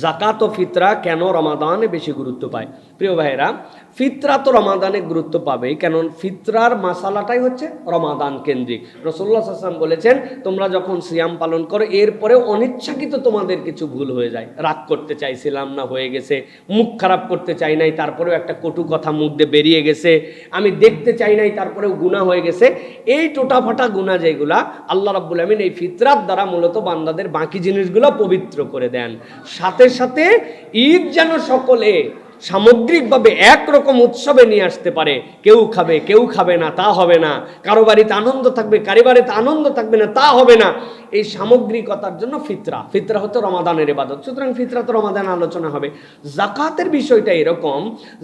জাকাত ও ফিতরা কেন রমাদানে বেশি গুরুত্ব পায়? প্রিয় ভাইয়েরা, ফিতরা তো রমাদানে গুরুত্ব পাবেই, কারণ ফিতরার মাসালাটাই হচ্ছে রমাদান কেন্দ্রিক। রাসূলুল্লাহ সাল্লাল্লাহু আলাইহি ওয়াসাল্লাম বলেছেন, তোমরা যখন সিয়াম পালন করো এরপরে অনিচ্ছাকৃত তোমাদের কিছু ভুল হয়ে যায়, রাগ করতে চাইছিলাম না, হয়ে গেছে, মুখ খারাপ করতে চাই নাই, তারপরেও একটা কটু কথা মুখ দিয়ে বেরিয়ে গেছে, আমি দেখতে চাই নাই, তারপরেও গুনাহ হয়ে গেছে, এই টোটাফাটা গুনাহ যেগুলা আল্লাহ রাব্বুল আমিন এই ফিতরার দ্বারা মূলত বান্দাদের বাকি জিনিসগুলো পবিত্র করে দেন। সাথে সাথে ঈদ যেন সকলে সামগ্রিকভাবে একরকম উৎসবে নিয়ে আসতে পারে, কেউ খাবে কেউ খাবে না তা হবে না, কারো বাড়িতে আনন্দ থাকবে কারো বাড়িতে আনন্দ থাকবে না তা হবে না, এই সামগ্রিকতার জন্য ফিতরা হচ্ছে রমাদানের ইবাদত। সুতরাং ফিতরা তো রমাদান আলোচনা হবে। জাকাতের বিষয়টা এরকম,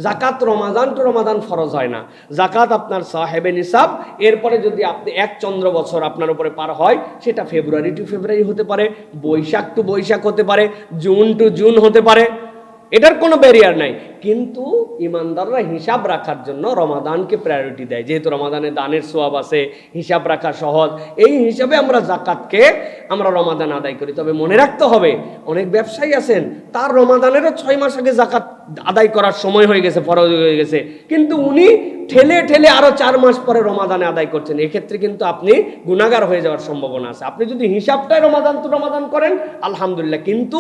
জাকাত রমাদান টু রমাদান ফরজ হয় না। জাকাত আপনার সাহেবে নিসাব, এরপরে যদি আপনি এক চন্দ্র বছর আপনার উপরে পার হয়, সেটা ফেব্রুয়ারি টু ফেব্রুয়ারি হতে পারে, বৈশাখ টু বৈশাখ হতে পারে, জুন টু জুন হতে পারে, এটার কোনো ব্যারিয়ার নাই। কিন্তু ইমানদাররা হিসাব রাখার জন্য রমাদানকে প্রায়োরিটি দেয়, যেহেতু রমাদানে দানের সোয়াব আছে, হিসাব রাখা সহজ, এই হিসাবে আমরা জাকাতকে আমরা রমাদান আদায় করি। তবে মনে রাখতে হবে, অনেক ব্যবসায়ী আছেন তার রমাদানেরও 6 মাস আগে জাকাত আদায় করার সময় হয়ে গেছে, ফরজ হয়ে গেছে, কিন্তু উনি ঠেলে ঠেলে আরো 4 মাস পরে রমাদানে আদায় করছেন। এক্ষেত্রে কিন্তু আপনি গুনাহগার হয়ে যাওয়ার সম্ভাবনা আছে। আপনি যদি হিসাবটাই রমাদান তো রমাদান করেন আলহামদুলিল্লাহ, কিন্তু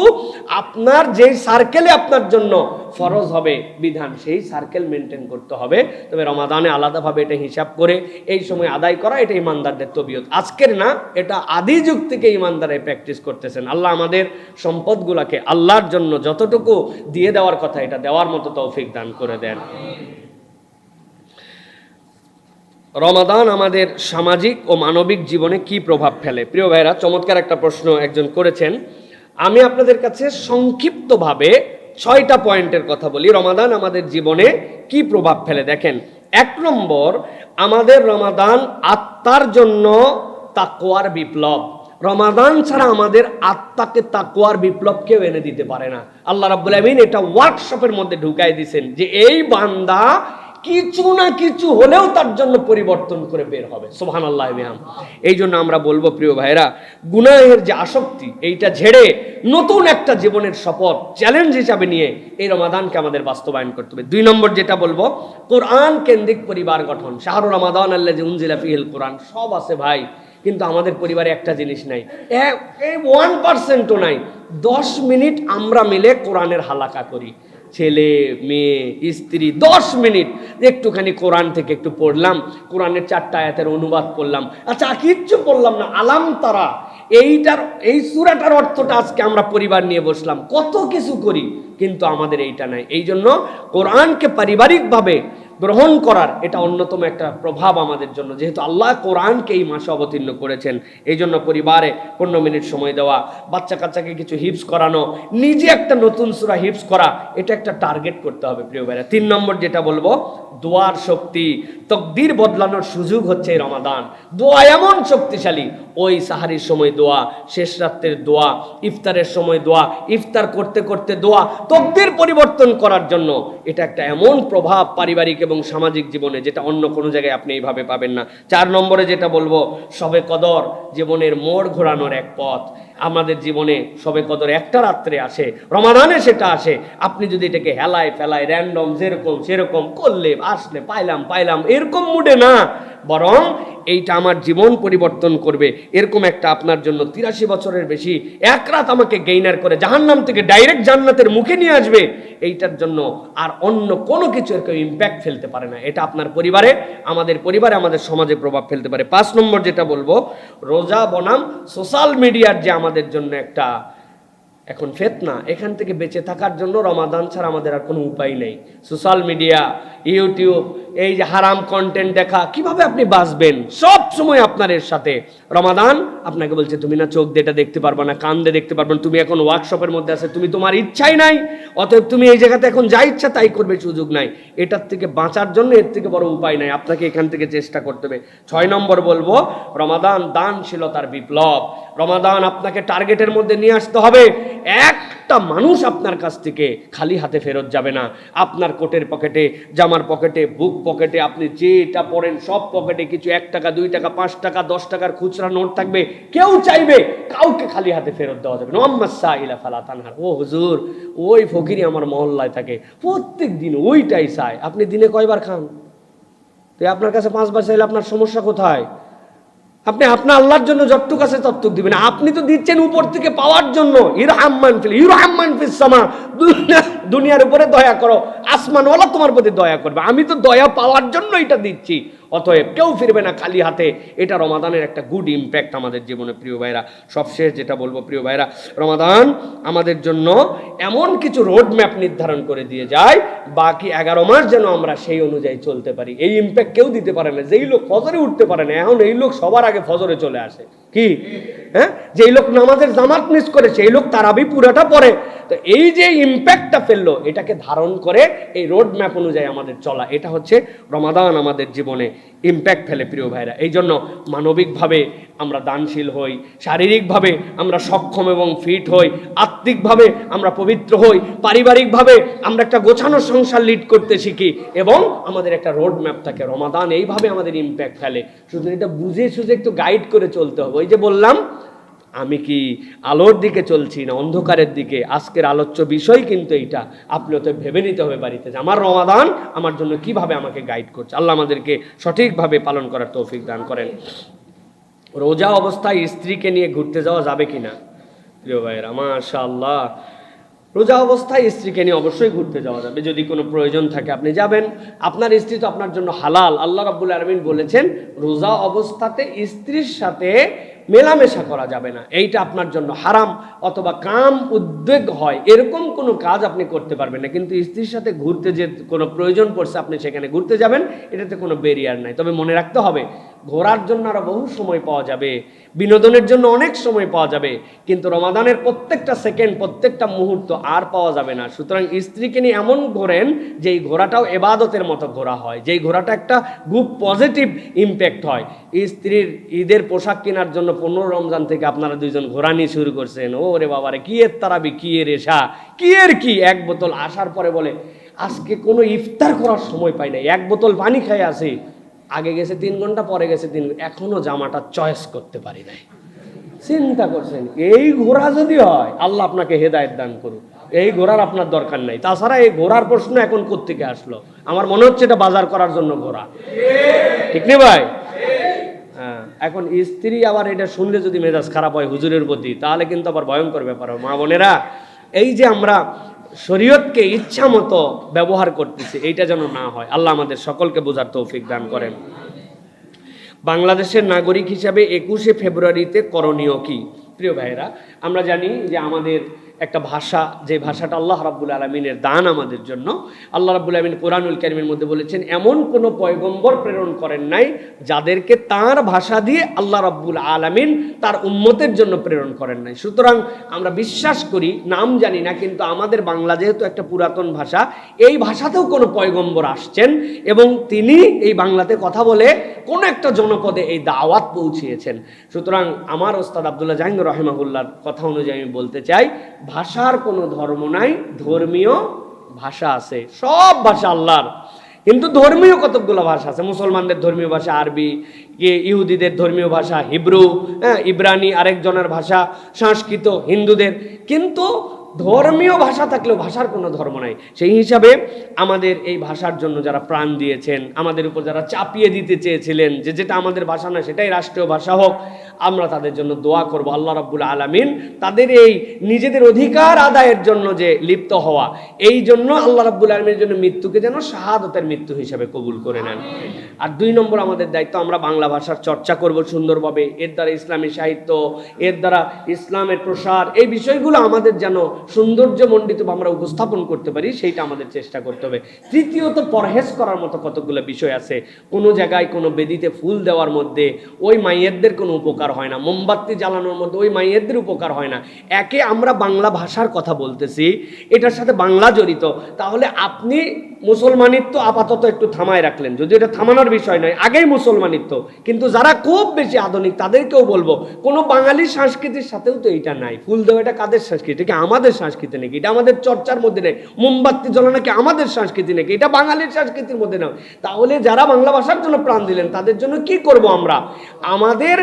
আপনার যে সার্কেলে আপনার জন্য ফরজ হবে বিধান, সেই সার্কেল মেনটেন করতে হবে। তবে রমাদানে আলাদাভাবে এটা হিসাব করে এই সময় আদায় করা, এটা ইমানদারদের তবিয়ত, আজকের না, এটা আদি যুগ থেকে ইমানদারে প্র্যাকটিস করতেছেন। আল্লাহ আমাদের সম্পদগুলাকে আল্লাহর জন্য যতটুকু দিয়ে দেওয়ার কথা এটা দেওয়ার মতো তৌফিক দান করে দেন। রমাদান আমাদের সামাজিক ও মানবিক জীবনে কি প্রভাব ফেলে? প্রিয় ভাইরা, চমৎকার একটা প্রশ্ন একজন করেছেন। আমি আপনাদের কাছে সংক্ষিপ্তভাবে 6টা পয়েন্টের কথা বলি, রমাদান আমাদের জীবনে কি প্রভাব ফেলে। দেখেন, 1 নম্বর, আমাদের রমাদান আত্মার জন্য তাকওয়ার বিপ্লব। রমাদান ছাড়া আমাদের আত্মাকে তাকওয়ার বিপ্লব কেউ এনে দিতে পারে না। আল্লাহ রাব্বুল আমিন এটা ওয়ার্কশপের মধ্যে ঢুকাই দিয়েছেন যে এই বান্দা কিছু না কিছু হলেও তার জন্য পরিবর্তন করে বের হবে। সুবহানাল্লাহ। এই জন্য আমরা বলবো প্রিয় ভাইরা, গুনাহের যে আসক্তি এইটা ঝেড়ে নতুন একটা জীবনের শপথ চ্যালেঞ্জ হিসাবে নিয়ে এই রমাদানকে আমাদের বাস্তবায়ন করতে হবে। 2 নম্বর যেটা বলবো, কোরআন কেন্দ্রিক পরিবার গঠন। শাহরুর রমাদান আল্লাযী উনজিলা ফীহিল কোরআন, সব আছে ভাই, কিন্তু আমাদের পরিবারে একটা জিনিস নাই, 1%ও নাই। 10 মিনিট আমরা মিলে কোরআনের হালাকা করি, ছেলে মেয়ে স্ত্রী, 10 মিনিট একটুখানি কোরআন থেকে একটু পড়লাম, কোরআনের 4টা আয়াতের অনুবাদ করলাম, আচ্ছা কিচ্ছু পড়লাম না, আলাম তারা, এই সূরাটার অর্থটা আজকে আমরা পরিবার নিয়ে বসলাম, কত কিছু করি, কিন্তু আমাদের এইটা নাই। এই জন্য কোরআনকে পারিবারিকভাবে গ্রহণ করার এটা অন্যতম একটা প্রভাব আমাদের জন্য, যেহেতু আল্লাহ কোরআনকে এই মাসে অবতীর্ণ করেছেন। এই জন্য পরিবারে 15 মিনিট সময় দেওয়া, বাচ্চা কাচ্চাকে কিছু হিফজ করানো, নিজে একটা নতুন সূরা হিফজ করা, এটা একটা টার্গেট করতে হবে প্রিয় ভাইরা। 3 নম্বর যেটা বলবো, দোয়ার শক্তি। তকদির বদলানোর সুযোগ হচ্ছে এই রমাদান। দোয়া এমন শক্তিশালী, ওই সাহারির সময় দোয়া, শেষ রাত্রের দোয়া, ইফতারের সময় দোয়া, ইফতার করতে করতে দোয়া, তকদির পরিবর্তন করার জন্য এটা একটা এমন প্রভাব পারিবারিক এবং সামাজিক জীবনে, যেটা অন্য কোনো জায়গায় আপনি এইভাবে পাবেন না। 4 নম্বরে যেটা বলবো, শবে কদর জীবনের মোড় ঘোরানোর এক পথ। আমাদের জীবনে শবে কদর একটা রাত্রে আসে, রমাদানে সেটা আসে। আপনি যদি এটাকে হেলায় ফেলায় র্যান্ডম যেরকম সেরকম করলে আসলে পাইলাম এরকম মুডে না, বরং এইটা আমার জীবন পরিবর্তন করবে, এরকম একটা আপনার জন্য 83 বছরের বেশি এক রাত আমাকে গেইনার করে জাহান্নাম থেকে ডাইরেক্ট জান্নাতের মুখে নিয়ে আসবে, এইটার জন্য আর অন্য কোনো কিছু এর কেউ ইম্প্যাক্ট ফেলতে পারে না। এটা আপনার পরিবারে, আমাদের সমাজে প্রভাব ফেলতে পারে। 5 নম্বর যেটা বলবো, রোজা বনাম সোশ্যাল মিডিয়ার যে আমাদের জন্য একটা এখন ফিতনা, এখান থেকে বেঁচে থাকার জন্য রমাদান ছাড়া আমাদের আর কোনো উপায় নেই। সোশ্যাল মিডিয়া, ইউটিউব, এই যে হারাম কন্টেন্ট দেখা, কিভাবে আপনি বাঁচবেন? সব সময় আপনার এর সাথে রমাদান আপনাকে বলছে তুমি না চোখ দিয়ে এটা দেখতে পারবে না, কান দিয়ে দেখতে পারবে না, তুমি এখন ওয়ার্কশপের মধ্যে আছে, তুমি তোমার ইচ্ছাই নাই, অতএব তুমি এই জায়গাতে এখন যা ইচ্ছা তাই করবে, সুযোগ নাই। এটার থেকে বাঁচার জন্য এর থেকে বড় উপায় নাই, আপনাকে এখান থেকে চেষ্টা করতে হবে। 6 নম্বর বলবো, রমাদান দানশীলতার বিপ্লব। রমাদান আপনাকে টার্গেটের মধ্যে নিয়ে আসতে হবে। একটা মানুষ আপনার কাছ থেকে খালি হাতে ফেরত যাবে না। আপনার কোটের পকেটে, জামার পকেটে, বুক পকেটে, আপনি যেটা পড়েন সব পকেটে কিছু 1 টাকা, 2 টাকা, 5 টাকা, 10 টাকার খুচরা নোট থাকবে। কেউ চাইবে কাউকে খালি হাতে ফেরত দেওয়া যাবে না। আম্মা সাইলা ফালা তানহার। ও হুজুর, ওই ফকিরি আমার মহল্লায় থাকে, প্রত্যেক দিন ওইটাই চায়। আপনি দিনে কয়বার খান? তো আপনার কাছে 5 বার চাইলে আপনার সমস্যা কোথায়? আপনি আপনার আল্লাহর জন্য যতটুকু আছে ততটুকু দিবেন। আপনি তো দিচ্ছেন উপর থেকে পাওয়ার জন্য। ইরহাম্মান ফিস সামা, দুনিয়ার উপরে দয়া করো, আসমানওয়ালা তোমার প্রতি দয়া করবে। আমি তো দয়া পাওয়ার জন্য এটা দিচ্ছি। অতএব কেউ ফিরবে না খালি হাতে। এটা রমাদানের একটা গুড ইম্প্যাক্ট আমাদের জীবনে প্রিয় ভাইরা। সবশেষ যেটা বলবো প্রিয় ভাইরা, রমাদান আমাদের জন্য এমন কিছু রোড ম্যাপ নির্ধারণ করে দিয়ে যায়, বাকি 11 মাস যেন আমরা সেই অনুযায়ী চলতে পারি। এই ইম্প্যাক্ট কেউ দিতে পারে না। যেই লোক ফজরে উঠতে পারে না, এখন এই লোক সবার আগে ফজরে চলে আসে। কি হ্যাঁ, যেই লোক নামাজের জামাত মিস করে সেই লোক তারাবি পুরাটা পড়ে। তো এই যে ইম্প্যাক্টটা ফেললো, এটাকে ধারণ করে এই রোড ম্যাপ অনুযায়ী আমাদের চলা, এটা হচ্ছে রমাদান আমাদের জীবনে ইম্প্যাক্ট ফেলে প্রিয় ভাইরা। এই জন্য মানবিকভাবে আমরা দানশীল হই, শারীরিকভাবে আমরা সক্ষম এবং ফিট হই, আত্মিকভাবে আমরা পবিত্র হই, পারিবারিকভাবে আমরা একটা গোছানো সংসার লিড করতে শিখি, এবং আমাদের একটা রোড ম্যাপ থাকে। রমাদান এইভাবে আমাদের ইম্প্যাক্ট ফেলে। শুধু এটা বুঝে সুঝে একটু গাইড করে চলতে হবে। ওই যে বললাম, আমি কি আলোর দিকে চলছি না অন্ধকারের দিকে? আজকের আলোচ্য বিষয় কিন্তু এইটা। আপনিও তো ভেবে নিতে হবে বাড়িতে যে আমার রমাদান আমার জন্য কিভাবে আমাকে গাইড করছে। আল্লাহ আমাদেরকে সঠিকভাবে পালন করার তৌফিক দান করেন। রোজা অবস্থায় স্ত্রীকে নিয়ে ঘুরতে যাওয়া যাবে কিনা? প্রিয় ভাইয়েরা, মাশাআল্লাহ, রোজা অবস্থায় স্ত্রীকে নিয়ে অবশ্যই ঘুরতে যাওয়া যাবে। যদি কোনো প্রয়োজন থাকে আপনি যাবেন। আপনার স্ত্রী তো আপনার জন্য হালাল। আল্লাহ রাব্বুল আলামিন বলেছেন রোজা অবস্থাতে স্ত্রীর সাথে মেলামেশা করা যাবে না। এইটা আপনার জন্য হারাম, অথবা কাম উদ্বেগ হয় এরকম কোনো কাজ আপনি করতে পারবেন না। কিন্তু স্ত্রীর সাথে ঘুরতে যে কোনো প্রয়োজন পড়ছে, আপনি সেখানে ঘুরতে যাবেন, এটাতে কোনো ব্যারিয়ার নাই। তবে মনে রাখতে হবে, ঘোরার জন্য আরো বহু সময় পাওয়া যাবে, বিনোদনের জন্য অনেক সময় পাওয়া যাবে, কিন্তু রমাদানের প্রত্যেকটা সেকেন্ড, প্রত্যেকটা মুহূর্ত আর পাওয়া যাবে না। সুতরাং স্ত্রীকে নিয়ে এমন ঘোরেন যে এই ঘোরাটাও এবাদতের মতো ঘোরা হয়, যেই ঘোরাটা একটা খুব পজিটিভ ইম্প্যাক্ট হয়। স্ত্রীর ঈদের পোশাক কেনার জন্য 15 রমজান থেকে আপনারা দুইজন ঘোরানি শুরু করছেন। ও রে বাবারে, কি এর তারাবি, কি এর এশা, কি এর কি। 1 বোতল আসার পরে বলে আজকে কোনো ইফতার করার সময় পাই নাই, 1 বোতল পানি খাই আসি। আগে গেছে 3 ঘন্টা, পরে গেছে 3, এখনো জামাটা চয়েস করতে পারি নাই। চিন্তা করছেন, এই ঘোরা যদি হয়, আল্লাহ আপনাকে হেদায়েত দান করুন। এই ঘোরার আপনার দরকার নাই। তাছাড়া এই ঘোরার প্রশ্ন এখন কোত্থেকে আসলো? আমার মনে হচ্ছে এটা বাজার করার জন্য ঘোরা, ঠিক নেই ভাই? হ্যাঁ, এখন স্ত্রী আবার এটা শুনলে যদি মেজাজ খারাপ হয় হুজুরের প্রতি, তাহলে কিন্তু আবার ভয়ঙ্কর ব্যাপার হয়। মা বোনেরা, এই যে আমরা শরীয়তকে ইচ্ছা মতো ব্যবহার করতেছি, এইটা যেন না হয়। আল্লাহ আমাদের সকলকে বোঝার তৌফিক দান করেন। বাংলাদেশের নাগরিক হিসাবে 21শে ফেব্রুয়ারিতে করণীয় কি? প্রিয় ভাইয়েরা, আমরা জানি যে আমাদের একটা ভাষা, যে ভাষাটা আল্লাহ রাব্বুল আলামিনের দান আমাদের জন্য। আল্লাহ রাব্বুল আলামিন কোরআনুল কারীমের মধ্যে বলেছেন, এমন কোনো পয়গম্বর প্রেরণ করেন নাই যাদেরকে তার ভাষা দিয়ে আল্লাহ রাব্বুল আলামিন তার উম্মতের জন্য প্রেরণ করেন নাই। সুতরাং আমরা বিশ্বাস করি, নাম জানি না, কিন্তু আমাদের বাংলা যেহেতু একটা পুরাতন ভাষা, এই ভাষাতেও কোনো পয়গম্বর আসছেন এবং তিনি এই বাংলাতে কথা বলে কোন একটা জনপদে এই দাওয়াত পৌঁছিয়েছেন। সুতরাং আমার ওস্তাদ আব্দুল্লাহ জাহাঙ্গীর রাহিমাহুল্লাহর কথা অনুযায়ী আমি বলতে চাই, ভাষার কোনো ধর্ম নাই, ধর্মীয় ভাষা আছে। সব ভাষা আল্লাহর, কিন্তু ধর্মীয় কতকগুলো ভাষা আছে। মুসলমানদের ধর্মীয় ভাষা আরবি, ইহুদিদের ধর্মীয় ভাষা হিব্রু, ইব্রানি আরেকজনের ভাষা, সংস্কৃত হিন্দুদের। কিন্তু ধর্মীয় ভাষা থাকলেও ভাষার কোনো ধর্ম নাই। সেই হিসাবে আমাদের এই ভাষার জন্য যারা প্রাণ দিয়েছেন, আমাদের উপর যারা চাপিয়ে দিতে চেয়েছিলেন যে যেটা আমাদের ভাষা না সেটাই রাষ্ট্রীয় ভাষা হোক, আমরা তাদের জন্য দোয়া করব। আল্লাহ রাব্বুল আলামিন তাদের এই নিজেদের অধিকার আদায়ের জন্য যে লিপ্ত হওয়া, এই জন্য আল্লাহ রাব্বুল আলামিনের জন্য মৃত্যুকে যেন শাহাদতের মৃত্যু হিসাবে কবুল করে নেন। আর 2 নম্বর আমাদের দায়িত্ব, আমরা বাংলা ভাষার চর্চা করব সুন্দরভাবে। এর দ্বারা ইসলামী সাহিত্য, এর দ্বারা ইসলামের প্রসার, এই বিষয়গুলো আমাদের যেন সৌন্দর্যমণ্ডিত আমরা উপস্থাপন করতে পারি, সেইটা আমাদের চেষ্টা করতে হবে। তৃতীয়ত, পরহেজ করার মতো কতগুলো বিষয় আছে। কোনো জায়গায় কোনো বেদিতে ফুল দেওয়ার মধ্যে ওই মাইয়েরদের কোনো উপকার উপকার হয় না, মোমবাতি জ্বালানোর মধ্যে ওই মাইয়েদের উপকার হয় না। একে আমরা বাংলা ভাষার কথা বলতেছি, এটার সাথে বাংলা জড়িত, তাহলে আপনি মুসলমানিত্ব আপাতত একটু থামায় রাখলেন, যদি এটা থামানোর বিষয় নয়, আগেই মুসলমানিত্ব। কিন্তু যারা খুব বেশি আধুনিক তাদেরকেও বলবো, কোনো বাঙালি সংস্কৃতির সাথেও তো এটা নাই। ফুল দেওয়া এটা কাদের সংস্কৃতি? এটা আমাদের সংস্কৃতি নাকি? এটা আমাদের চর্চার মধ্যে নেই। মোমবাতি জ্বালানো কি আমাদের সংস্কৃতি নাকি? এটা বাঙালির সংস্কৃতির মধ্যে নয়। তাহলে যারা বাংলা ভাষার জন্য প্রাণ দিলেন তাদের জন্য কি করব আমরা? আমাদের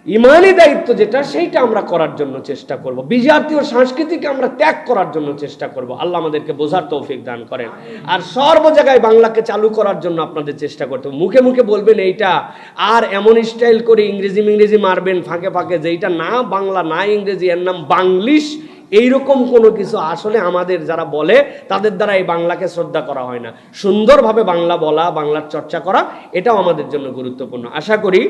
ইমানি দায়িত্ব যেটা, সেইটা আমরা করার জন্য চেষ্টা করব। বিজাতীয় সংস্কৃতিকে আমরা ত্যাগ করার জন্য চেষ্টা করব। আল্লাহ আমাদেরকে বোঝার তৌফিক দান করেন। আর সর্ব জায়গায় বাংলাকে চালু করার জন্য আপনাদের চেষ্টা করতে হবে। মুখে মুখে বলবেন এইটা, আর এমন স্টাইল করে ইংরেজি মারবেন ফাঁকে ফাঁকে, যেইটা না বাংলা না ইংরেজি, এর নাম বাংলিশ। এইরকম কোনো কিছু আসলে আমাদের যারা বলে তাদের দ্বারা এই বাংলাকে শ্রদ্ধা করা হয় না। সুন্দরভাবে বাংলা বলা, বাংলার চর্চা করা, এটাও আমাদের জন্য গুরুত্বপূর্ণ। আশা করি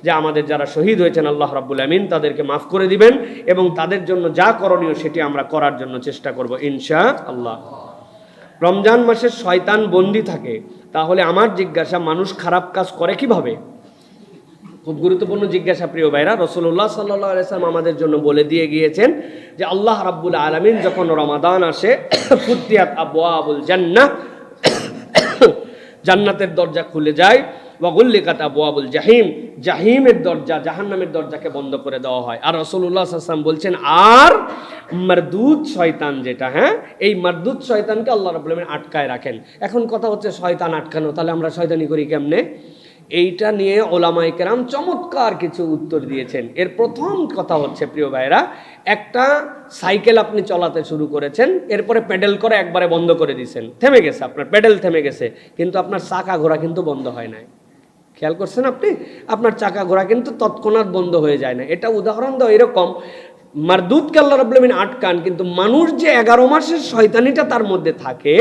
যে আমাদের যারা শহীদ হয়েছেন আল্লাহ রাব্বুল আমিন তাদেরকে মাফ করে দিবেন, এবং তাদের জন্য যা করণীয় সেটি আমরা করার জন্য চেষ্টা করব ইনশাআল্লাহ। রমজান মাসে শয়তান বন্দী থাকে, তাহলে আমার জিজ্ঞাসা, মানুষ খারাপ কাজ করে কিভাবে? খুব গুরুত্বপূর্ণ জিজ্ঞাসা প্রিয় ভাইরা। রাসূলুল্লাহ সাল্লাল্লাহু আলাইহি ওয়াসাল্লাম আমাদের জন্য বলে দিয়ে গিয়েছেন যে আল্লাহ রাব্বুল আলামিন যখন রমাদান আসে, ফুতিহাত আবওয়াবুল জান্নাহ, জান্নাতের দরজা খুলে যায়, ওয়া গুল্লিকাত আবওয়াবুল জাহিম, জাহিমের দরজা, জাহান্নামের দরজাকে বন্ধ করে দেওয়া হয়। আর রাসূলুল্লাহ সাল্লাল্লাহু আলাইহি ওয়াসাল্লাম বলছেন, আর মারদুদ শয়তান যেটা, এই মারদুদ শয়তানকে আল্লাহ রাব্বুল আলামিন আটকায় রাখেন। এখন কথা হচ্ছে শয়তান আটকানো, তাহলে আমরা শয়তানি করি কেমনে? এইটা নিয়ে ওলামায়ে কেরাম চমৎকার কিছু উত্তর দিয়েছেন। এর প্রথম কথা হচ্ছে প্রিয় ভাইরা, একটা সাইকেল আপনি চলাতে শুরু করেছেন, এরপরে প্যাডেল করে একবারে বন্ধ করে দিয়েছেন, থেমে গেছে, আপনার প্যাডেল থেমে গেছে, কিন্তু আপনার চাকা ঘোরা কিন্তু বন্ধ হয় নাই। খেয়াল করছেন আপনি? আপনার চাকা ঘোরা কিন্তু তৎক্ষণাৎ বন্ধ হয়ে যায় না। এটা উদাহরণ দাও এরকম, মারদুদকে আল্লাহ রাব্বুল আমিন আটকান, কিন্তু মানুষ যে 11 মাসের শয়তানিটা তার মধ্যে থাকে,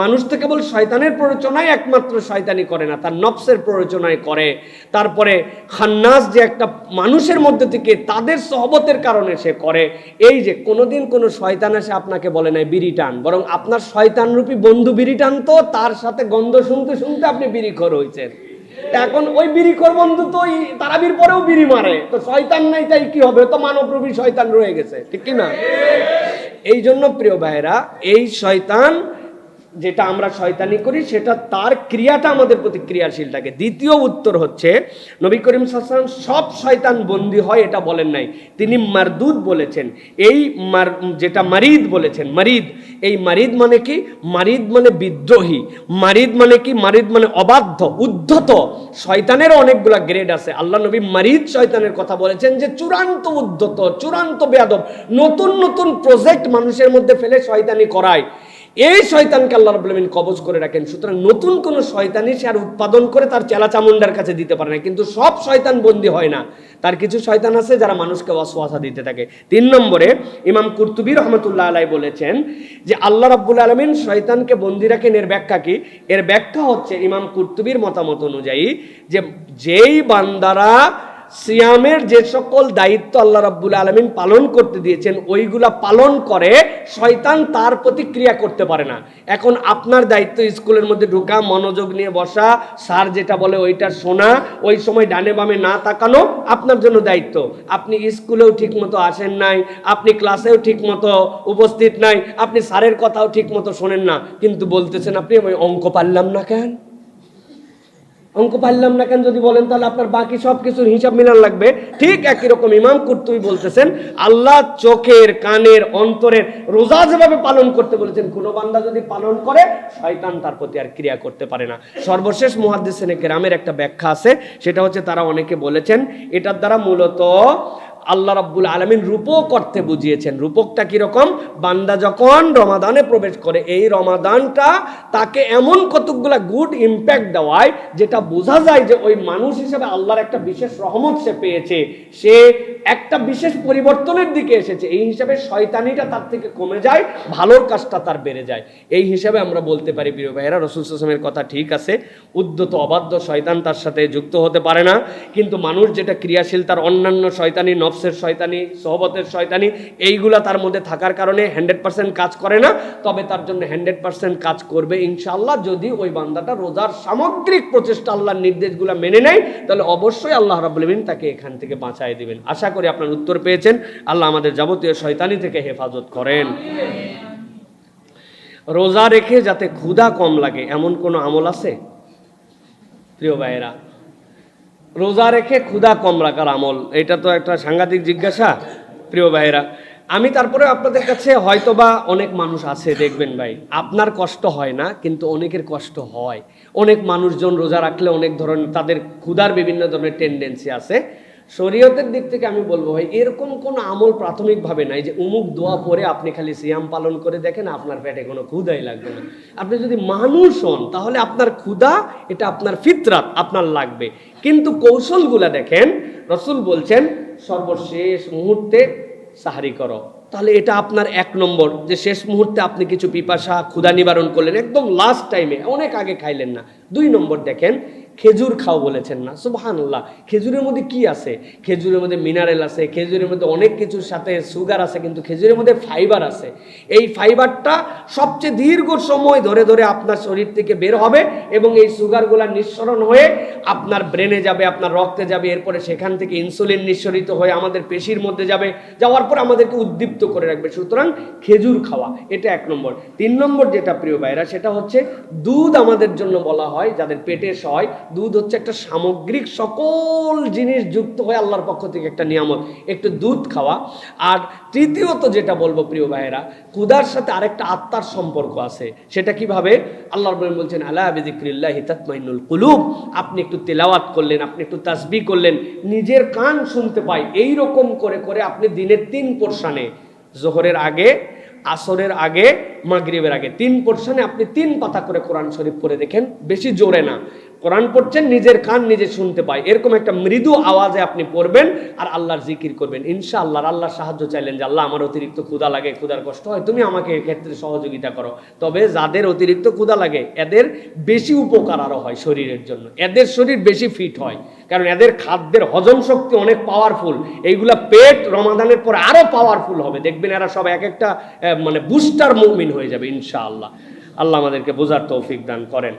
মানুষ তো কেবল শয়তানের প্ররোচনায় একমাত্র শয়তানি করে না, তার নফসের প্ররোচনায় করে। তারপরে খান্নাস যে একটা মানুষের মধ্যে থেকে তাদের সহবতের কারণে সে করে। এই যে কোনোদিন কোনো শয়তান এসে আপনাকে বলে নাই বিড়ি টান, বরং আপনার শয়তানরূপী বন্ধু বিড়ি টানতো, তার সাথে গন্ধ শুনতে শুনতে আপনি বিড়িখোর হয়েছেন। এখন ওই বিড়িখোর বন্ধু তো তারাবির পরেও বিড়ি মারে, তো শয়তান নাই তাই কি হবে? তো মানবরূপী শয়তান রয়ে গেছে, ঠিক কি না? এই জন্য প্রিয় ভাইরা, এই শয়তান যেটা আমরা শয়তানি করি, সেটা তার ক্রিয়াটা আমাদের প্রতি ক্রিয়াশীল থাকে। দ্বিতীয় উত্তর হচ্ছে, নবী করিম সাল্লাল্লাহু আলাইহি ওয়াসাল্লাম সব শয়তান বন্দী হয় এটা বলেন নাই, তিনি মারদুদ বলেছেন। এই যেটা মারিদ বলেছেন, মারিদ, এই মারিদ মানে কি? মারিদ মানে বিদ্রোহী। মারিদ মানে কি? মারিদ মানে অবাধ্য, উদ্ধত। শয়তানের অনেকগুলা গ্রেড আছে। আল্লাহ নবী মারিদ শয়তানের কথা বলেছেন যে চূড়ান্ত উদ্ধত, চূড়ান্ত বেয়াদব, নতুন নতুন প্রজেক্ট মানুষের মধ্যে ফেলে শয়তানি করায়। এই শয়তানকে আল্লাহ রাব্বুল আমিন কবজ করে রাখেন। সুতরাং নতুন কোন শয়তানি সে আর উৎপাদন করে তার চেলা চামুন্ডার কাছে দিতে পারে না। কিন্তু সব শয়তান বন্দী হয় না, তার কিছু শয়তান আছে যারা মানুষকে ওয়াসওয়াসা দিতে থাকে। 3 নম্বরে ইমাম কুরতুবী রাহমাতুল্লাহ আলাইহি বলেছেন যে আল্লাহ রাব্বুল আলামিন শয়তানকে বন্দী রাখেন। এর ব্যাখ্যা কি? এর ব্যাখ্যা হচ্ছে ইমাম কুরতুবীর মতামত অনুযায়ী যে যেই বান্দারা সিয়ামের যে সকল দায়িত্ব আল্লাহ রাব্বুল আলামিন পালন করতে দিয়েছেন ওইগুলা পালন করে, শয়তান তার প্রতিক্রিয়া করতে পারে না। এখন আপনার দায়িত্ব স্কুলের মধ্যে ঢোকা, মনোযোগ নিয়ে বসা, স্যার যেটা বলে ওইটা শোনা, ওই সময় ডানে বামে না তাকানো আপনার জন্য দায়িত্ব। আপনি স্কুলেও ঠিকমতো আসেন নাই, আপনি ক্লাসেও ঠিকমতো উপস্থিত নাই, আপনি স্যারের কথাও ঠিকমতো শোনেন না, কিন্তু বলতেছেন আপনি ওই অঙ্ক পারলাম না কেন, অঙ্ক পারলাম না কেন যদি বলেন, তাহলে আপনার বাকি সব কিছুর হিসাব মিলান লাগবে। ঠিক একই রকম ইমাম কুরতুবী বলতেছেন, আল্লাহ চোখের, কানের, অন্তরের রোজা যেভাবে পালন করতে বলেছেন, কোনো বান্দা যদি পালন করে, শয়তান তার প্রতি আর ক্রিয়া করতে পারে না। সর্বশেষ মুহাদ্দিসিনে কেরামের একটা ব্যাখ্যা আছে, সেটা হচ্ছে তারা অনেকে বলেছেন এটার দ্বারা মূলত আল্লাহ রাব্বুল আলামিন রূপক করতে বুঝিয়েছেন। রূপকটা কিরকম? বান্দা যখন রমাদানে প্রবেশ করে, এই রমাদানটা তাকে এমন কতকগুলা গুড ইম্প্যাক্ট দেওয়ায় যেটা বোঝা যায় যে ওই মানুষ হিসেবে আল্লাহর একটা বিশেষ রহমত সে পেয়েছে, সে একটা বিশেষ পরিবর্তনের দিকে এসেছে। এই হিসাবে শয়তানিটা তার থেকে কমে যায়, ভালোর কাজটা তার বেড়ে যায়। এই হিসাবে আমরা বলতে পারি প্রিয় ভাইয়েরা, রাসূল সাল্লাল্লাহু আলাইহি ওয়াসাল্লামের কথা ঠিক আছে, উদ্ধত অবাধ্য শয়তান তার সাথে যুক্ত হতে পারে না। কিন্তু মানুষ যেটা ক্রিয়াশীল, তার অন্যান্য শয়তানি নফস নফসের শয়তানি, সোহবতের শয়তানি, এইগুলা তার মধ্যে থাকার কারণে 100% কাজ করে না। তবে তার জন্য 100% কাজ করবে ইনশাআল্লাহ, যদি ওই বান্দাটা রোজার সামগ্রিক প্রচেষ্টা আল্লাহর নির্দেশগুলো মেনে নেয়, তাহলে অবশ্যই আল্লাহ রাব্বুল আলামিন তাকে এখান থেকে বাঁচায় দিবেন। আশা করি আপনার উত্তর পেয়েছেন। আল্লাহ আমাদের যাবতীয় শয়তানি থেকে হেফাজত করেন। রোজা রেখে যাতে ক্ষুধা কম লাগে এমন কোনো আমল আছে প্রিয় ভাইয়েরা? রোজা রেখে ক্ষুধা কম রাখার আমল, এটা তো একটা সাংঘাতিক জিজ্ঞাসা প্রিয় ভাইয়েরা। আমি তারপরে আপনাদের কাছে, হয়তোবা অনেক মানুষ আছে দেখবেন ভাই, আপনার কষ্ট হয় না কিন্তু অনেকের কষ্ট হয়। অনেক মানুষজন রোজা রাখলে অনেক ধরনের তাদের ক্ষুধার বিভিন্ন ধরনের টেন্ডেন্সি আছে। শরীয়তের দিক থেকে আমি বলবো ভাই, এরকম কোনো আমল প্রাথমিকভাবে নাই যে অমুক দোয়া পরে আপনি খালি সিয়াম পালন করে দেখেন আপনার পেটে কোনো ক্ষুধাই লাগবে না। আপনি যদি মানুষ হন তাহলে আপনার ক্ষুধা, এটা আপনার ফিতরাত, আপনার লাগবে। কিন্তু কৌশলগুলা দেখেন, রাসূল বলছেন সর্বশেষ মুহূর্তে সাহারি করো। তাহলে এটা আপনার 1 নম্বর, যে শেষ মুহূর্তে আপনি কিছু পিপাসা ক্ষুধা নিবারণ করলেন, একদম লাস্ট টাইমে, অনেক আগে খাইলেন না। 2 নম্বর দেখেন, খেজুর খাও বলেছেন না? সুবহানাল্লাহ। খেজুরের মধ্যে কি আছে? খেজুরের মধ্যে মিনারেল আছে, খেজুরের মধ্যে অনেক কিছুর সাথে সুগার আছে, কিন্তু খেজুরের মধ্যে ফাইবার আছে। এই ফাইবারটা সবচেয়ে দীর্ঘ সময় ধরে ধরে আপনার শরীর থেকে বের হবে এবং এই সুগারগুলা নিঃসরণ হয়ে আপনার ব্রেনে যাবে, আপনার রক্তে যাবে, এরপরে সেখান থেকে ইনসুলিন নিঃসরিত হয়ে আমাদের পেশির মধ্যে যাবে, যাওয়ার পর আমাদেরকে উদ্দীপ্ত করে রাখবে। সুতরাং খেজুর খাওয়া, এটা 1 নম্বর। 3 নম্বর যেটা প্রিয় ভাইরা, সেটা হচ্ছে দুধ আমাদের জন্য বলা হয়, যাদের পেটে সয়, দুধ হচ্ছে একটা সামগ্রিক সকল জিনিস যুক্ত হয়ে আল্লাহর পক্ষ থেকে একটা নিয়ামত, একটু দুধ খাওয়া। আর তৃতীয়ত যেটা বলবো প্রিয় ভাইয়েরা, ক্ষুধার সাথে আরেকটা আত্মার সম্পর্ক আছে। সেটা কিভাবে? আল্লাহ রাব্বুল আলামিন বলছেন আলা বিযিকরিল্লাহি তাতমাইন্নুল কুলুব। আপনি একটু তেলাওয়াত করলেন, আপনি একটু তাসবিহ করলেন, নিজের কান শুনতে পায়, এই রকম করে করে আপনি দিনের 3 পোরশনে, যোহরের আগে, আসরের আগে, মাগরিবের আগে 3 পোরশনে আপনি 3 পাতা করে কোরআন শরীফ পড়ে দেখেন, বেশি জোরে না, কোরআন পড়ছেন, নিজের কান নিজে শুনতে পায়, এরকম একটা মৃদু আওয়াজে আপনি পড়বেন আর আল্লাহর জিকির করবেন। ইনশাআল্লাহ আল্লাহর সাহায্য চাইলেন যে আল্লাহ আমার অতিরিক্ত ক্ষুধা লাগে, ক্ষুধার কষ্ট হয়, তুমি আমাকে এর ক্ষেত্রে সহযোগিতা করো। তবে যাদের অতিরিক্ত ক্ষুধা লাগে এদের বেশি উপকার আরো হয় শরীরের জন্য, এদের শরীর বেশি ফিট হয়, কারণ এদের খাদ্যের হজম শক্তি অনেক পাওয়ারফুল। এইগুলা পেট রমাদানের পর আরো পাওয়ারফুল হবে, দেখবেন এরা সব এক একটা মানে বুস্টার মুমিন হয়ে যাবে ইনশাআল্লাহ। আল্লাহ আমাদেরকে বোঝার তৌফিক দান করেন।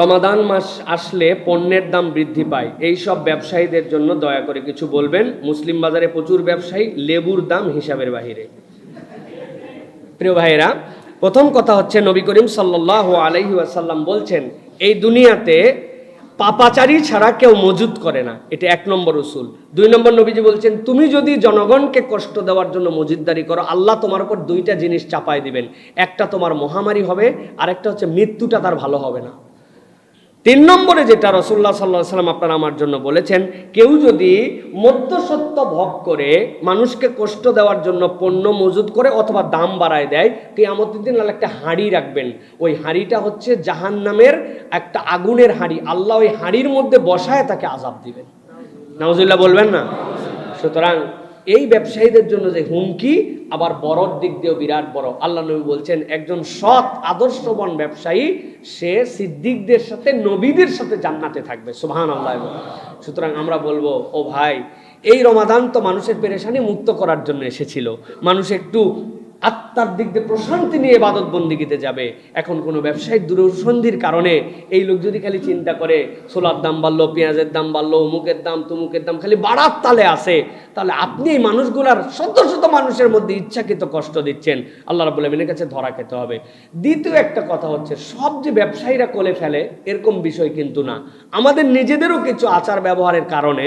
রমাদান মাস আসলে পণ্যের দাম বৃদ্ধি পায়, এই সব ব্যবসায়ীদের জন্য দয়া করে কিছু বলবেন। মুসলিম বাজারে প্রচুর ব্যবসায়ী, লেবুর দাম হিসাবের বাহিরে। প্রিয় ভাইয়েরা, প্রথম কথা হচ্ছে নবী করিম সাল্লাল্লাহু আলাইহি ওয়াসাল্লাম বলছেন এই দুনিয়াতে পাপাচারী ছাড়া কেউ মজুদ করে না, এটা 1 নম্বর উসুল। 2 নম্বর নবীজি বলছেন তুমি যদি জনগণকে কষ্ট দেওয়ার জন্য মজুদদারি করো, আল্লাহ তোমার উপর 2টা জিনিস চাপায় দিবেন, একটা তোমার মহামারী হবে, আর একটা হচ্ছে মৃত্যুটা তার ভালো হবে না। 3 নম্বরে যেটা রাসূলুল্লাহ সাল্লাল্লাহু আলাইহি ওয়াসাল্লাম আপনারা আমার জন্য বলেছেন, কেউ যদি মধ্যসত্ত্ব ভোগ করে মানুষকে কষ্ট দেওয়ার জন্য পণ্য মজুদ করে অথবা দাম বাড়ায় দেয়, কিয়ামতের দিন আল্লাহ একটা হাঁড়ি রাখবেন, ওই হাঁড়িটা হচ্ছে জাহান্নামের একটা আগুনের হাঁড়ি, আল্লাহ ওই হাঁড়ির মধ্যে বসায় তাকে আযাব দিবেন। নাউজুবিল্লাহ বলবেন না? সুতরাং এই ব্যবসায়ীদের জন্য যে হুমকি, আবার বড়র দিক দিয়েও বিরাট বড়। আল্লাহ নবী বলছেন একজন সৎ আদর্শবান ব্যবসায়ী সে সিদ্দিকদের সাথে, নবীদের সাথে জান্নাতে থাকবে। সুবহানাল্লাহ। সুতরাং আমরা বলবো, ও ভাই, এই রমাদান তো মানুষের পেরেশানি মুক্ত করার জন্য এসেছিল, মানুষ একটু আত্মার দিক দিয়ে প্রশান্তি নিয়ে ইবাদত বন্দেগীতে যাবে। এখন কোনো ব্যবসায়িক দুরসন্ধির কারণে এই লোক যদি খালি চিন্তা করে ছোলার দাম বাড়লো, পেঁয়াজের দাম বাড়লো, অমুকের দাম তমুকের দাম খালি বাড়ার তালে আসে, তাহলে আপনি এই মানুষগুলার শত শত মানুষের মধ্যে ইচ্ছাকৃত কষ্ট দিচ্ছেন, আল্লাহ রাব্বুল আলামিনের কাছে ধরা খেতে হবে। দ্বিতীয় একটা কথা হচ্ছে, সব যে ব্যবসায়ীরা কোলে ফেলে এরকম বিষয় কিন্তু না, আমাদের নিজেদেরও কিছু আচার ব্যবহারের কারণে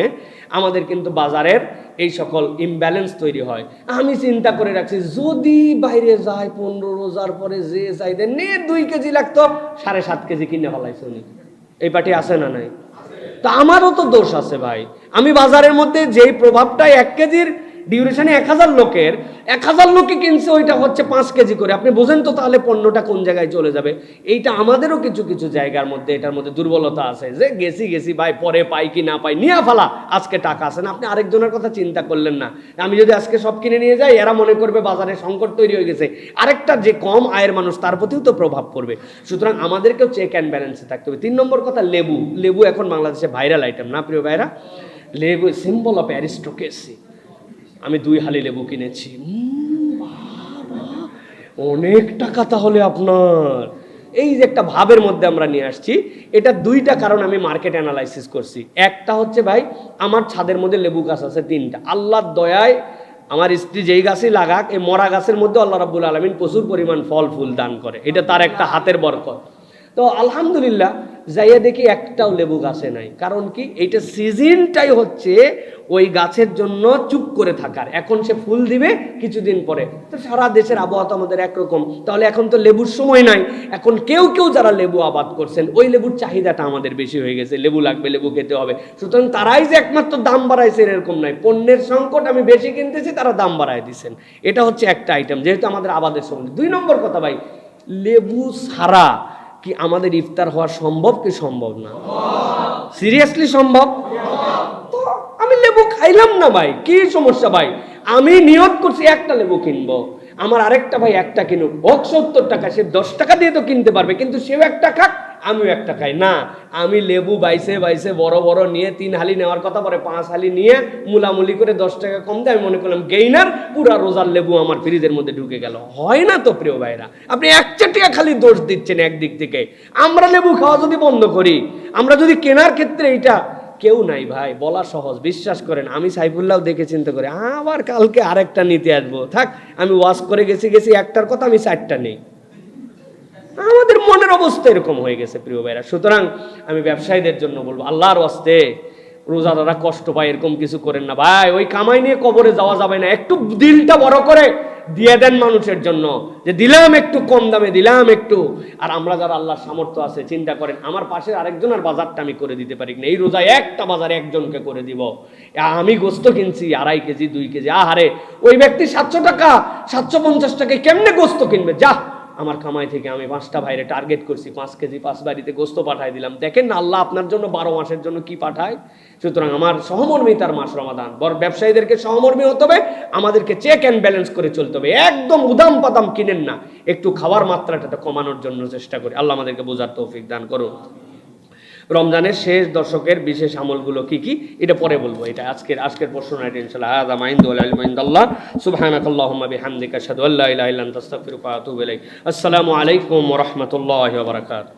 আমাদের কিন্তু বাজারের এই সকল ইমব্যালেন্স তৈরি হয়। আমি চিন্তা করে রাখছি, যদি বাইরে যায় 15 রোজার পরে যে চাইতে নে 2 কেজি লাগতো, 7.5 কেজি কিনে ফেলাইছে উনি। এই পার্টি আছে না নাই? তা আমারও তো দোষ আছে ভাই। আমি বাজারের মধ্যে যেই প্রভাবটা 1 কেজির ডিউরেশনে 1000 লোকের, 1000 লোকে কিনছে, ওইটা হচ্ছে 5 কেজি করে। আপনি বোঝেন তো তাহলে পণ্যটা কোন জায়গায় চলে যাবে। এইটা আমাদেরও কিছু কিছু জায়গার মধ্যে এটার মধ্যে দুর্বলতা আছে, যে গেছি ভাই, পরে পাই কি না পাই, নিয়ে ফেলা, আজকে টাকা আছে না। আপনি আরেকজনের কথা চিন্তা করলেন না, আমি যদি আজকে সব কিনে নিয়ে যাই, এরা মনে করবে বাজারে সংকট তৈরি হয়ে গেছে, আরেকটা যে কম আয়ের মানুষ তার প্রতিও তো প্রভাব পড়বে। সুতরাং আমাদেরকেও চেক অ্যান্ড ব্যালেন্সে থাকতে হবে। 3 নম্বর কথা, লেবু এখন বাংলাদেশে ভাইরাল আইটেম না প্রিয় ভাইরা? লেবু সিম্বল অফ অ্যারিস্টোক্রেসি। আমি 2 হালি লেবু কিনেছি। অনেক টাকা তাহলে আপনার। এই যে একটা ভাবের মধ্যে আমরা নিয়ে আসছি, এটা 2টা কারণ আমি মার্কেট অ্যানালাইসিস করছি। একটা হচ্ছে ভাই, আমার ছাদের মধ্যে লেবু গাছ আছে 3টা। আল্লাহর দয়ায় আমার স্ত্রী যেই গাছই লাগাক, এই মরা গাছের মধ্যে আল্লাহ রাব্বুল আলামিন প্রচুর পরিমাণ ফল ফুল দান করে, এটা তার একটা হাতের বরকত। তো আলহামদুলিল্লাহ, যাইয়া দেখি একটাও লেবু গাছে নাই। কারণ কি, এইটা সিজনটাই হচ্ছে ওই গাছের জন্য চুপ করে থাকার। এখন সে ফুল দিবে কিছুদিন পরে। তো সারা দেশের আবহাওয়া তো আমাদের একরকম, তাহলে এখন তো লেবুর সময় নাই। এখন কেউ কেউ যারা লেবু আবাদ করছেন, ওই লেবুর চাহিদাটা আমাদের বেশি হয়ে গেছে, লেবু লাগবে, লেবু খেতে হবে। সুতরাং তারাই যে একমাত্র দাম বাড়াইছে এরকম নয়, পণ্যের সংকট, আমি বেশি কিনতেছি, তারা দাম বাড়াই দিচ্ছেন। এটা হচ্ছে একটা আইটেম, যেহেতু আমাদের আবাদের সময়। 2 নম্বর কথা ভাই, লেবু ছাড়া কি আমাদের ইফতার হওয়া সম্ভব কি সম্ভব না? সিরিয়াসলি সম্ভব। তো আমি লেবু খাইলাম না ভাই, কি সমস্যা ভাই? আমি নিয়ত করছি একটা লেবু কিনবো, আমার আরেকটা ভাই একটা কিনুক, হোক 70 টাকা, সে 10 টাকা দিয়ে তো কিনতে পারবে, কিন্তু সেও একটা খাক, আমিও একটা খাই না। আমি লেবু বাইসে বাইসে বড় বড় নিয়ে 3 হালি নেওয়ার কথা, পরে 5 হালি নিয়ে মুলামুলি করে 10 টাকা কম দেয়, আমি মনে করলাম গেইনার, পুরা রোজার লেবু আমার ফ্রিজের মধ্যে ঢুকে গেল। হয় না তো প্রিয় ভাইরা, আপনি 1 টাকা খালি দোষ দিচ্ছেন একদিক থেকে। আমরা লেবু খাওয়া যদি বন্ধ করি, আমরা যদি কেনার ক্ষেত্রে এইটা, কেউ নাই ভাই, বলা সহজ, বিশ্বাস করেন। আমি সাইফুল্লাহ দেখে চিন্তা করে আবার কালকে আরেকটা নিতে আসবো, থাক আমি ওয়াশ করে গেছি একটার কথা, আমি 4টা নেই। আমাদের মনের অবস্থা এরকম হয়ে গেছে প্রিয় ভাইরা। সুতরাং আমি ব্যবসায়ীদের জন্য বলবো, আল্লাহর ওয়াস্তে রোজাদাররা কষ্ট পায় এরকম কিছু করেন না ভাই। ওই কামাই নিয়ে কবরে যাওয়া যাবে না। একটু দিলটা বড় করে দিয়ে দেন মানুষের জন্য, যে দিলাম একটু কম দামে, দিলাম একটু। আর আমরা যারা আল্লাহর সামর্থ্য আছে, চিন্তা করেন আমার পাশে আরেকজনের বাজারটা আমি করে দিতে পারি না, এই রোজায় একটা বাজার একজনকে করে দিব। আমি গোস্ত কিনছি 2.5 কেজি 2 কেজি, আহারে ওই ব্যক্তি 700 টাকা 750 টাকায় কেমনে গোস্ত কিনবে? যা, আমার কামাই থেকে আমি 5টা ভাইরে টার্গেট করছি, 5 কেজি 5 বাড়িতে গোস্ত পাঠাই দিলাম। দেখেন না আল্লাহ আপনার জন্য 12 মাসের জন্য কি পাঠায়। সুতরাং আমার সহমর্মিতার মাস রমাদান, বড় ব্যবসায়ীদেরকে সহমর্মী হতে হবে, আমাদেরকে চেক অ্যান্ড ব্যালেন্স করে চলতে হবে। একদম উদাম পাতাম কিনেন না, একটু খাওয়ার মাত্রাটা কমানোর জন্য চেষ্টা করি। আল্লাহ আমাদেরকে বোঝার তৌফিক দান করুন। রমজানের শেষ দশকের বিশেষ আমলগুলো কি কি, এটা পরে বলবো। এটা আজকের প্রশ্ন না, এটা ইনশাআল্লাহ। হাযা মা ইনদু ওয়া ইলমু ইনদাল্লাহ। সুবহানাকাল্লাহুম্মা বিহামদিকা আশহাদু আল্লা ইলাহা ইল্লা আনতা আস্তাগফিরুকা ওয়া আতুবু ইলাইক। আসসালামু আলাইকুম ওয়া রাহমাতুল্লাহি ওয়া বারাকাতুহু।